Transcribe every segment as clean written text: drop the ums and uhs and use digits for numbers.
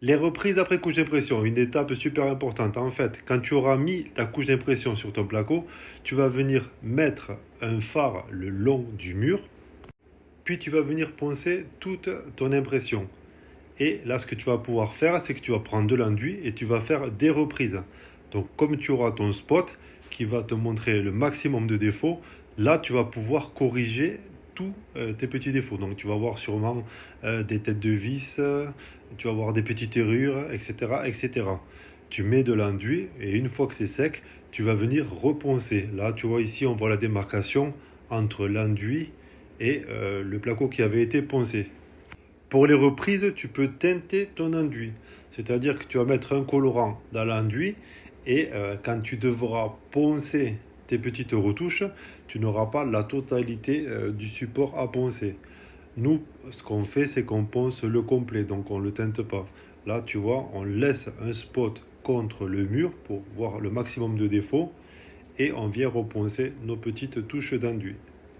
Les reprises après couche d'impression, une étape super importante. En fait, quand tu auras mis ta couche d'impression sur ton placo, tu vas venir mettre un phare le long du mur, puis tu vas venir poncer toute ton impression. Et là, ce que tu vas pouvoir faire, c'est que tu vas prendre de l'enduit et tu vas faire des reprises. Donc, comme tu auras ton spot qui va te montrer le maximum de défauts, là, tu vas pouvoir corriger tous tes petits défauts. Donc, tu vas voir sûrement des têtes de vis, tu vas voir des petites errures, etc., etc. Tu mets de l'enduit et une fois que c'est sec, tu vas venir reponcer. Là, tu vois ici, on voit la démarcation entre l'enduit et le placo qui avait été poncé. Pour les reprises, tu peux teinter ton enduit. C'est-à-dire que tu vas mettre un colorant dans l'enduit et quand tu devras poncer tes petites retouches, tu n'auras pas la totalité du support à poncer. Nous, ce qu'on fait, c'est qu'on ponce le complet, donc on ne le teinte pas. Là, tu vois, on laisse un spot contre le mur pour voir le maximum de défauts et on vient reponcer nos petites touches d'enduit.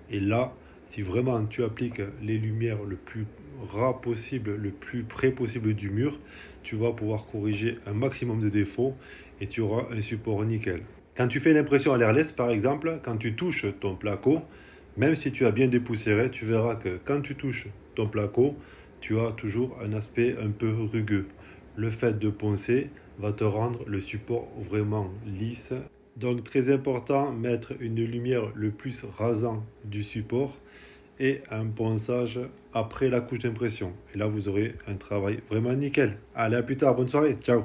Et là, si vraiment tu appliques les lumières le plus ras possible, le plus près possible du mur, tu vas pouvoir corriger un maximum de défauts et tu auras un support nickel. Quand tu fais l'impression à l'airless, par exemple, quand tu touches ton placo, même si tu as bien dépoussiéré, tu verras que quand tu touches ton placo, tu as toujours un aspect un peu rugueux. Le fait de poncer va te rendre le support vraiment lisse. Donc très important, mettre une lumière le plus rasant du support et un ponçage après la couche d'impression. Et là, vous aurez un travail vraiment nickel. Allez, à plus tard, bonne soirée, ciao.